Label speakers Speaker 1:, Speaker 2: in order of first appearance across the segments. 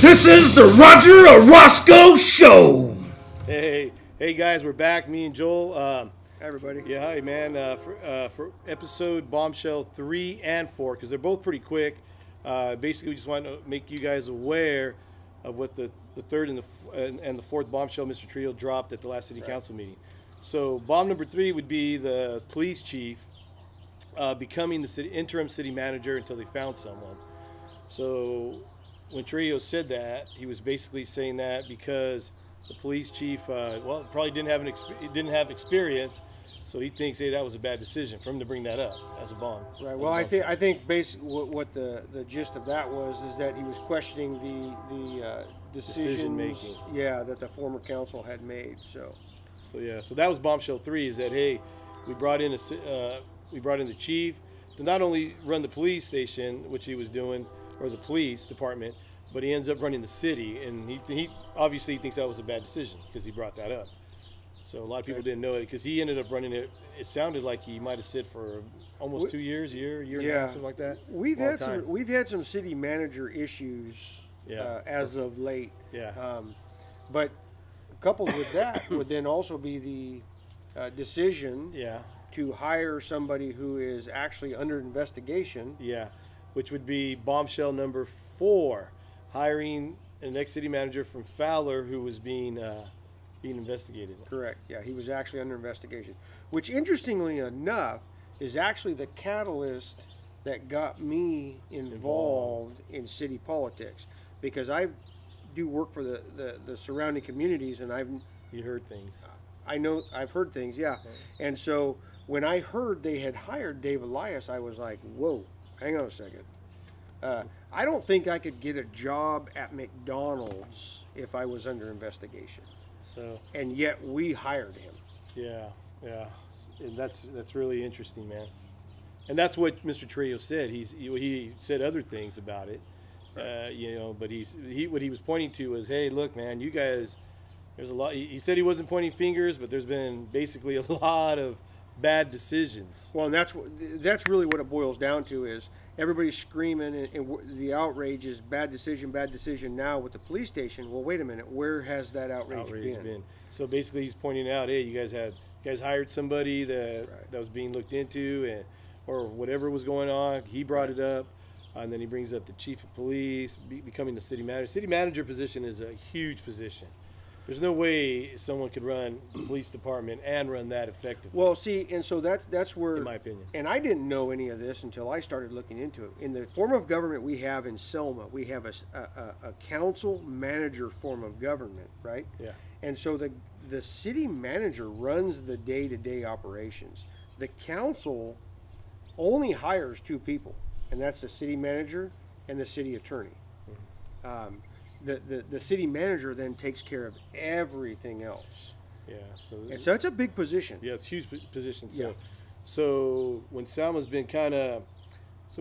Speaker 1: This is the Roger Orozco Show.
Speaker 2: Hey guys, we're back. Me and Joel.
Speaker 3: Hi, everybody.
Speaker 2: Yeah, hi man. For episode Bombshell 3 and 4, because they're both pretty quick. Basically, we just want to make you guys aware of what the third and the fourth bombshell Mr. Trio dropped at the last city council meeting. So bomb number 3 would be the police chief becoming the interim city manager until they found someone. So when Trio said that, he was basically saying that because the police chief, probably didn't have experience, so he thinks, hey, that was a bad decision for him to bring that up as a bomb.
Speaker 3: Right. Well, I think basically what the gist of that is that he was questioning the
Speaker 2: Decision making.
Speaker 3: Yeah, that the former council had made. So
Speaker 2: that was bombshell 3. Is that, hey, we brought in the chief to not only run the police station, which he was doing, or the police department, but he ends up running the city, and he obviously thinks that was a bad decision because he brought that up. So a lot of people didn't know it because he ended up running it. It sounded like he might have sit for almost 2 years, year and a half, something like that.
Speaker 3: We've had some city manager issues as of late.
Speaker 2: Yeah.
Speaker 3: But coupled with that would then also be the decision to hire somebody who is actually under investigation.
Speaker 2: Yeah, which would be bombshell number 4, hiring an ex-city manager from Fowler who was being investigated.
Speaker 3: Correct. Yeah, he was actually under investigation, which interestingly enough is actually the catalyst that got me involved in city politics, because I do work for the surrounding communities, and
Speaker 2: You heard things.
Speaker 3: I've heard things, yeah. And so when I heard they had hired Dave Elias, I was like, whoa, hang on a second. I don't think I could get a job at McDonald's if I was under investigation.
Speaker 2: So,
Speaker 3: and yet we hired him.
Speaker 2: Yeah. And that's really interesting, man. And that's what Mr. Trio said. He said other things about it, but what he was pointing to was, hey, look, man, you guys, there's a lot. He said he wasn't pointing fingers, but there's been basically a lot of bad decisions.
Speaker 3: Well, and that's really what it boils down to, is everybody's screaming, and the outrage is bad decision now with the police station. Well, wait a minute, where has that outrage been?
Speaker 2: So basically he's pointing out, hey, you guys hired somebody that was being looked into, or whatever was going on. He brought it up, and then he brings up the chief of police becoming the city manager. City manager position is a huge position. There's no way someone could run the police department and run that effectively.
Speaker 3: Well, see, and so that's where,
Speaker 2: in my opinion,
Speaker 3: and I didn't know any of this until I started looking into it. In the form of government we have in Selma, we have a council manager form of government, right?
Speaker 2: Yeah.
Speaker 3: And so the city manager runs the day-to-day operations. The council only hires 2 people, and that's the city manager and the city attorney. Mm-hmm. The city manager then takes care of everything else.
Speaker 2: Yeah.
Speaker 3: So it's a big position.
Speaker 2: Yeah, it's a huge position.
Speaker 3: Yeah.
Speaker 2: So when Selma's been so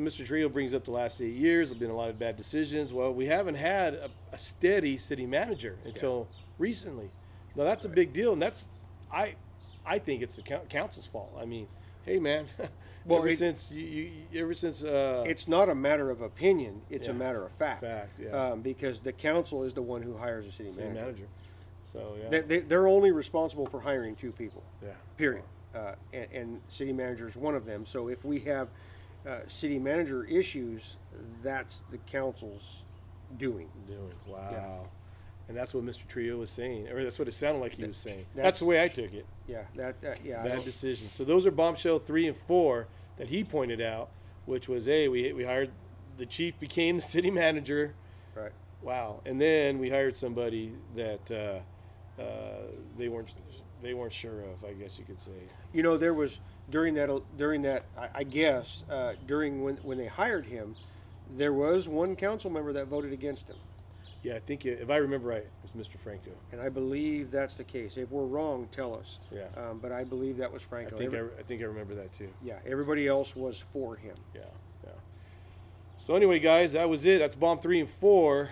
Speaker 2: Mr. Trio brings up the last 8 years, there've been a lot of bad decisions. Well, we haven't had a steady city manager until recently. Now that's a big deal, and that's I think it's the council's fault. I mean, hey man,
Speaker 3: well,
Speaker 2: ever since
Speaker 3: it's not a matter of opinion; it's a matter of fact.
Speaker 2: Yeah.
Speaker 3: Because the council is the one who hires a city manager.
Speaker 2: So yeah,
Speaker 3: they're only responsible for hiring 2 people.
Speaker 2: Yeah.
Speaker 3: Period. And city manager is one of them. So if we have city manager issues, that's the council's doing.
Speaker 2: Wow.
Speaker 3: Yeah.
Speaker 2: And that's what Mr. Trio was saying, or that's what it sounded like he was saying. That's the way I took it.
Speaker 3: Yeah.
Speaker 2: Bad decision. So those are bombshell 3 and 4 that he pointed out, which was, hey, we hired the chief, became the city manager.
Speaker 3: Right.
Speaker 2: Wow. And then we hired somebody that they weren't sure of, I guess you could say.
Speaker 3: You know, there was during that I guess during when they hired him, there was one council member that voted against him.
Speaker 2: Yeah, I think if I remember right, it was Mr. Franco.
Speaker 3: And I believe that's the case. If we're wrong, tell us.
Speaker 2: Yeah.
Speaker 3: But I believe that was Franco.
Speaker 2: I think I remember that too.
Speaker 3: Yeah. Everybody else was for him.
Speaker 2: Yeah. So anyway, guys, that was it. That's bomb 3 and 4,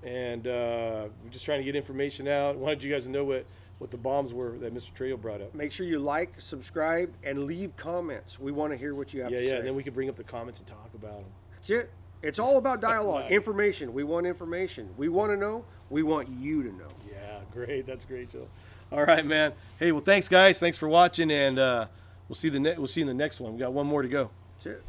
Speaker 2: and we're just trying to get information out. Wanted you guys to know what the bombs were that Mr. Trio brought up.
Speaker 3: Make sure you like, subscribe, and leave comments. We want to hear what you have to say.
Speaker 2: Yeah. Then we can bring up the comments and talk about them.
Speaker 3: That's it. It's all about dialogue,
Speaker 2: Nice.
Speaker 3: information. We want information. We want to know. We want you to know.
Speaker 2: Yeah, great. That's great, Joe. All right, man. Hey, well, thanks, guys. Thanks for watching, and we'll see you in the next one. We got one more to go.
Speaker 3: That's it.